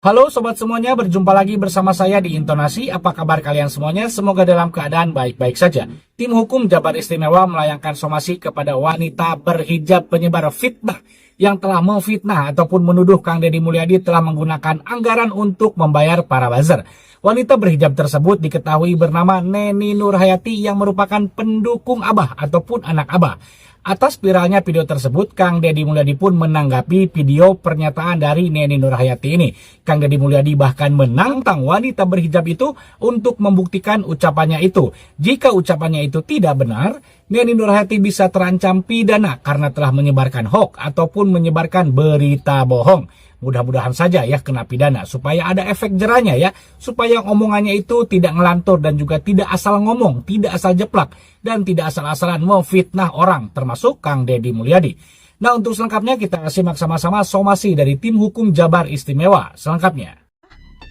Halo sobat semuanya, berjumpa lagi bersama saya di Intonasi. Apa kabar kalian semuanya? Semoga dalam keadaan baik-baik saja. Tim hukum Jabar Istimewa melayangkan somasi kepada wanita berhijab penyebar fitnah yang telah memfitnah ataupun menuduh Kang Deddy Mulyadi telah menggunakan anggaran untuk membayar para buzzer. Wanita berhijab tersebut diketahui bernama Neni Nurhayati yang merupakan pendukung Abah ataupun anak Abah. Atas viralnya video tersebut, Kang Deddy Mulyadi pun menanggapi video pernyataan dari Neni Nurhayati ini. Kang Deddy Mulyadi bahkan menantang wanita berhijab itu untuk membuktikan ucapannya itu. Jika ucapannya itu tidak benar, Neni Nurhayati bisa terancam pidana karena telah menyebarkan hoax ataupun menyebarkan berita bohong. Mudah-mudahan saja ya kena pidana supaya ada efek jerahnya ya, supaya omongannya itu tidak ngelantur dan juga tidak asal ngomong, tidak asal jeplak dan tidak asal-asalan memfitnah orang termasuk Kang Deddy Mulyadi. Nah, untuk selengkapnya kita simak sama-sama somasi dari tim hukum Jabar Istimewa selengkapnya.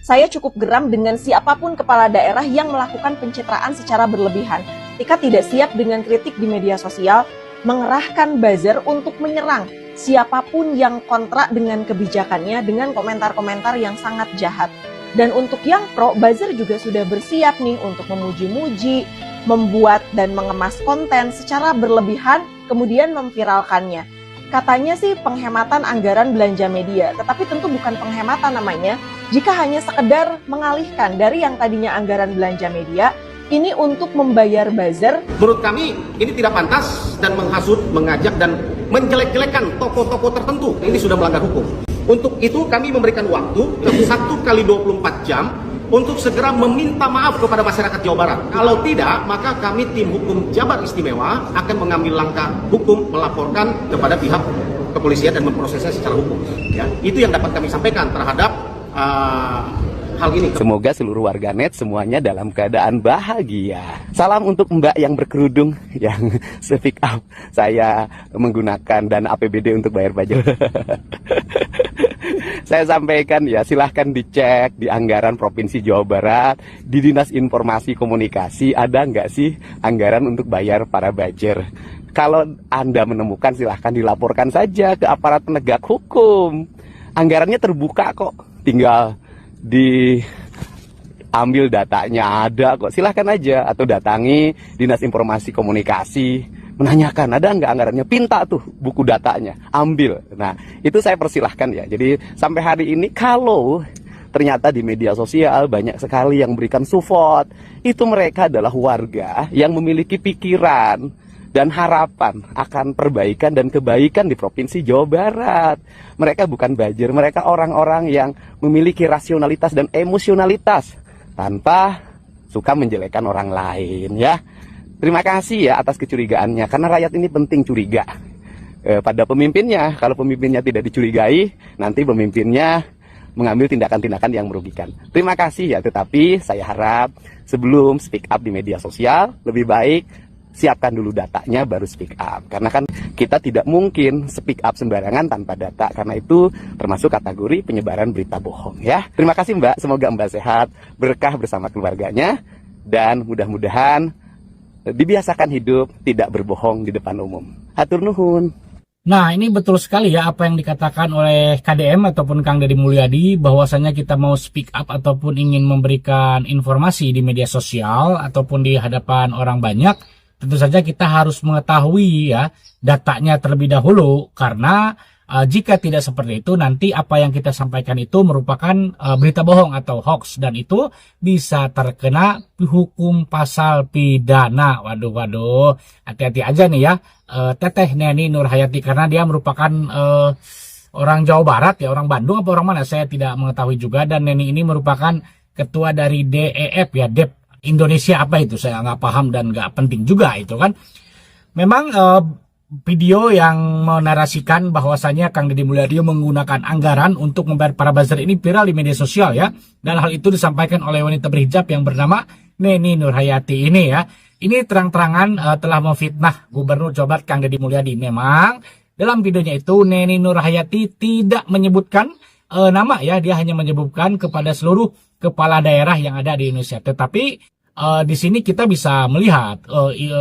Saya cukup geram dengan siapapun kepala daerah yang melakukan pencitraan secara berlebihan. Ketika tidak siap dengan kritik di media sosial, mengerahkan buzzer untuk menyerang siapapun yang kontra dengan kebijakannya dengan komentar-komentar yang sangat jahat. Dan untuk yang pro, buzzer juga sudah bersiap nih untuk memuji-muji, membuat dan mengemas konten secara berlebihan, kemudian memviralkannya. Katanya sih penghematan anggaran belanja media, tetapi tentu bukan penghematan namanya jika hanya sekedar mengalihkan dari yang tadinya anggaran belanja media, ini untuk membayar buzzer. Menurut kami ini tidak pantas dan menghasut, mengajak dan menjelek-jelekan tokoh-tokoh tertentu. Ini sudah melanggar hukum. Untuk itu kami memberikan waktu 1 kali 24 jam untuk segera meminta maaf kepada masyarakat Jawa Barat. Kalau tidak, maka kami tim hukum Jabar Istimewa akan mengambil langkah hukum melaporkan kepada pihak kepolisian dan memprosesnya secara hukum. Ya, itu yang dapat kami sampaikan terhadap hal ini. Semoga seluruh warganet semuanya dalam keadaan bahagia. Salam untuk Mbak yang berkerudung yang speak up. Saya menggunakan dana APBD untuk bayar pajak. Saya sampaikan ya, silahkan dicek di anggaran Provinsi Jawa Barat, di Dinas Informasi Komunikasi ada nggak sih anggaran untuk bayar para buzzer. Kalau Anda menemukan silahkan dilaporkan saja ke aparat penegak hukum. Anggarannya terbuka kok, tinggal diambil datanya ada kok, silahkan aja atau datangi Dinas Informasi Komunikasi menanyakan ada nggak anggarannya, pinta tuh buku datanya, ambil. Nah itu saya persilahkan ya. Jadi sampai hari ini kalau ternyata di media sosial banyak sekali yang memberikan support, itu mereka adalah warga yang memiliki pikiran dan harapan akan perbaikan dan kebaikan di Provinsi Jawa Barat. Mereka bukan buzzer, mereka orang-orang yang memiliki rasionalitas dan emosionalitas tanpa suka menjelekkan orang lain ya. Terima kasih ya atas kecurigaannya, karena rakyat ini penting curiga pada pemimpinnya. Kalau pemimpinnya tidak dicurigai, nanti pemimpinnya mengambil tindakan-tindakan yang merugikan. Terima kasih ya, tetapi saya harap sebelum speak up di media sosial, lebih baik siapkan dulu datanya baru speak up. Karena kan kita tidak mungkin speak up sembarangan tanpa data, karena itu termasuk kategori penyebaran berita bohong ya. Terima kasih Mbak, semoga Mbak sehat, berkah bersama keluarganya, dan mudah-mudahan dibiasakan hidup tidak berbohong di depan umum. Hatur nuhun. Nah, ini betul sekali ya apa yang dikatakan oleh KDM ataupun Kang Deddy Mulyadi, bahwasanya kita mau speak up ataupun ingin memberikan informasi di media sosial ataupun di hadapan orang banyak, tentu saja kita harus mengetahui ya datanya terlebih dahulu, karena jika tidak seperti itu nanti apa yang kita sampaikan itu merupakan berita bohong atau hoax, dan itu bisa terkena hukum pasal pidana. Waduh, hati-hati aja nih ya Teteh Neni Nurhayati, karena dia merupakan orang Jawa Barat ya, orang Bandung apa orang mana saya tidak mengetahui juga, dan Neni ini merupakan ketua dari DEF ya, DEP Indonesia apa itu saya nggak paham dan nggak penting juga itu kan. Memang video yang menarasikan bahwasanya Kang Deddy Mulyadi menggunakan anggaran untuk membayar para buzzer ini viral di media sosial ya, dan hal itu disampaikan oleh wanita berhijab yang bernama Neni Nurhayati ini ya. Ini terang-terangan telah memfitnah Gubernur Jawa Barat Kang Deddy Mulyadi. Memang dalam videonya itu Neni Nurhayati tidak menyebutkan nama ya, dia hanya menyebutkan kepada seluruh kepala daerah yang ada di Indonesia. Tetapi di sini kita bisa melihat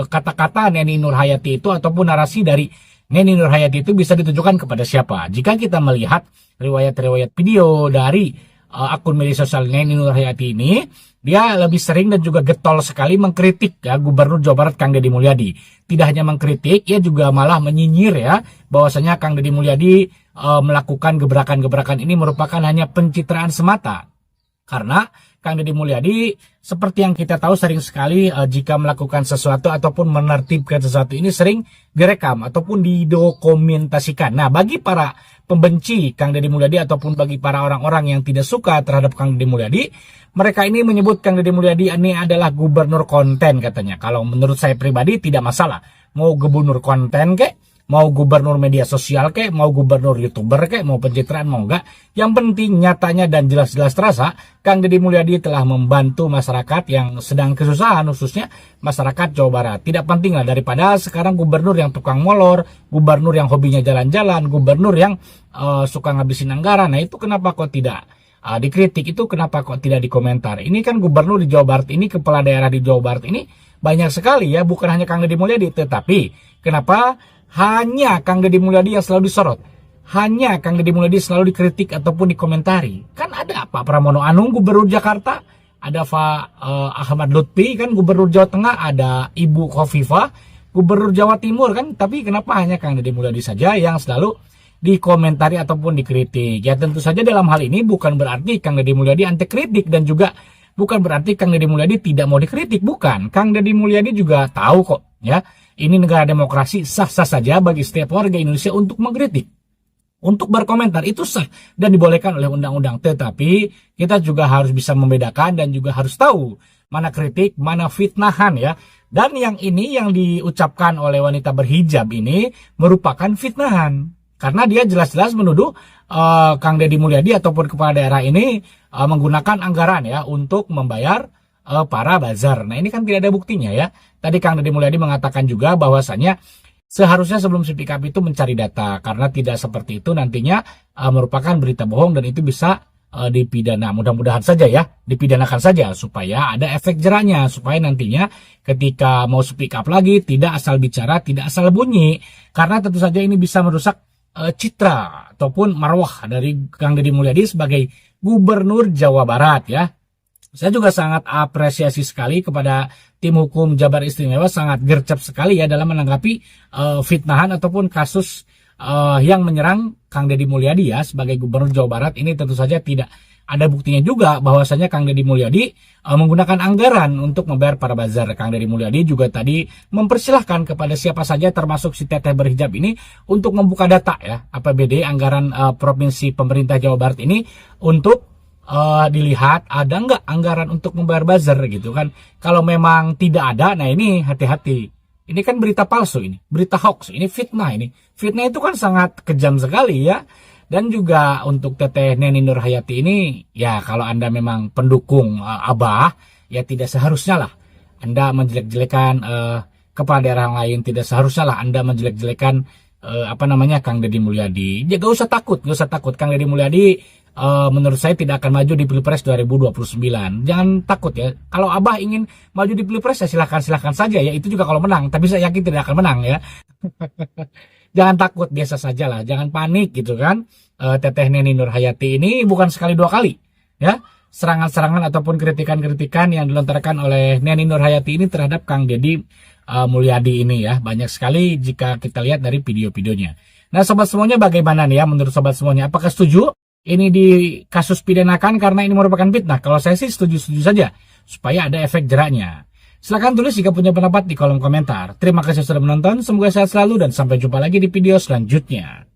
kata-kata Neni Nurhayati itu ataupun narasi dari Neni Nurhayati itu bisa ditujukan kepada siapa. Jika kita melihat riwayat-riwayat video dari akun media sosial Neni Nurhayati ini, dia lebih sering dan juga getol sekali mengkritik ya Gubernur Jawa Barat Kang Deddy Mulyadi. Tidak hanya mengkritik, ia juga malah menyinyir ya bahwasanya Kang Deddy Mulyadi melakukan gebrakan-gebrakan ini merupakan hanya pencitraan semata. Karena Kang Deddy Mulyadi seperti yang kita tahu sering sekali jika melakukan sesuatu ataupun menertibkan sesuatu ini sering direkam ataupun didokumentasikan. Nah, bagi para pembenci Kang Deddy Mulyadi ataupun bagi para orang-orang yang tidak suka terhadap Kang Deddy Mulyadi, mereka ini menyebut Kang Deddy Mulyadi ini adalah gubernur konten katanya. Kalau menurut saya pribadi tidak masalah. Mau gubernur konten kek, mau gubernur media sosial kek, mau gubernur YouTuber kek, mau pencitraan mau enggak. Yang penting nyatanya dan jelas-jelas terasa Kang Deddy Mulyadi telah membantu masyarakat yang sedang kesusahan, khususnya masyarakat Jawa Barat. Tidak penting lah daripada sekarang gubernur yang tukang molor, gubernur yang hobinya jalan-jalan, gubernur yang suka ngabisin anggaran. Nah itu kenapa kok tidak dikritik, itu kenapa kok tidak dikomentar. Ini kan gubernur di Jawa Barat ini, kepala daerah di Jawa Barat ini banyak sekali ya, bukan hanya Kang Deddy Mulyadi, tetapi kenapa hanya Kang Deddy Mulyadi yang selalu disorot, hanya Kang Deddy Mulyadi selalu dikritik ataupun dikomentari. Kan ada Pak Pramono Anung gubernur Jakarta, ada Pak Ahmad Lutfi kan gubernur Jawa Tengah, ada Ibu Khofifah gubernur Jawa Timur kan, tapi kenapa hanya Kang Deddy Mulyadi saja yang selalu dikomentari ataupun dikritik. Ya tentu saja dalam hal ini bukan berarti Kang Deddy Mulyadi anti kritik dan juga bukan berarti Kang Deddy Mulyadi tidak mau dikritik, bukan. Kang Deddy Mulyadi juga tahu kok ya, ini negara demokrasi, sah-sah saja bagi setiap warga Indonesia untuk mengkritik, untuk berkomentar, itu sah dan dibolehkan oleh undang-undang. Tetapi kita juga harus bisa membedakan dan juga harus tahu mana kritik, mana fitnahan ya. Dan yang ini yang diucapkan oleh wanita berhijab ini merupakan fitnahan. Karena dia jelas-jelas menuduh Kang Deddy Mulyadi ataupun kepala daerah ini menggunakan anggaran ya untuk membayar para bazar. Nah ini kan tidak ada buktinya ya. Tadi Kang Deddy Mulyadi mengatakan juga bahwasannya seharusnya sebelum speak up itu mencari data. Karena tidak seperti itu nantinya merupakan berita bohong dan itu bisa dipidana. Mudah-mudahan saja ya, dipidanakan saja supaya ada efek jerahnya. Supaya nantinya ketika mau speak up lagi tidak asal bicara, tidak asal bunyi. Karena tentu saja ini bisa merusak citra ataupun marwah dari Kang Deddy Mulyadi sebagai gubernur Jawa Barat ya. Saya juga sangat apresiasi sekali kepada tim hukum Jabar Istimewa, sangat gercep sekali ya dalam menanggapi fitnahan ataupun kasus yang menyerang Kang Deddy Mulyadi ya sebagai gubernur Jawa Barat. Ini tentu saja tidak ada buktinya juga bahwasanya Kang Deddy Mulyadi menggunakan anggaran untuk membayar para bazar. Kang Deddy Mulyadi juga tadi mempersilahkan kepada siapa saja termasuk si teteh berhijab ini untuk membuka data ya APBD anggaran provinsi pemerintah Jawa Barat ini untuk dilihat ada nggak anggaran untuk membayar bazar gitu kan. Kalau memang tidak ada, nah ini hati-hati. Ini kan berita palsu, ini berita hoax, ini fitnah. Ini fitnah itu kan sangat kejam sekali ya. Dan juga untuk Teteh Neni Nurhayati ini, ya kalau Anda memang pendukung Abah, ya tidak seharusnya lah Anda menjelek-jelekan kepala daerah lain, tidak seharusnya lah Anda menjelek-jelekan Kang Deddy Mulyadi. Ya gak usah takut Kang Deddy Mulyadi menurut saya tidak akan maju di Pilpres 2029. Jangan takut ya. Kalau Abah ingin maju di Pilpres ya silahkan saja ya. Itu juga kalau menang, tapi saya yakin tidak akan menang ya. Jangan takut, biasa saja lah, jangan panik gitu kan. Teteh Neni Nurhayati ini bukan sekali dua kali ya serangan-serangan ataupun kritikan-kritikan yang dilontarkan oleh Neni Nurhayati ini terhadap Kang Deddy Mulyadi ini ya. Banyak sekali jika kita lihat dari video-videonya. Nah sobat semuanya bagaimana nih ya menurut sobat semuanya? Apakah setuju ini di kasus pidanakan karena ini merupakan fitnah? Kalau saya sih setuju-setuju saja supaya ada efek jeraknya. Silahkan tulis jika punya pendapat di kolom komentar. Terima kasih sudah menonton, semoga sehat selalu dan sampai jumpa lagi di video selanjutnya.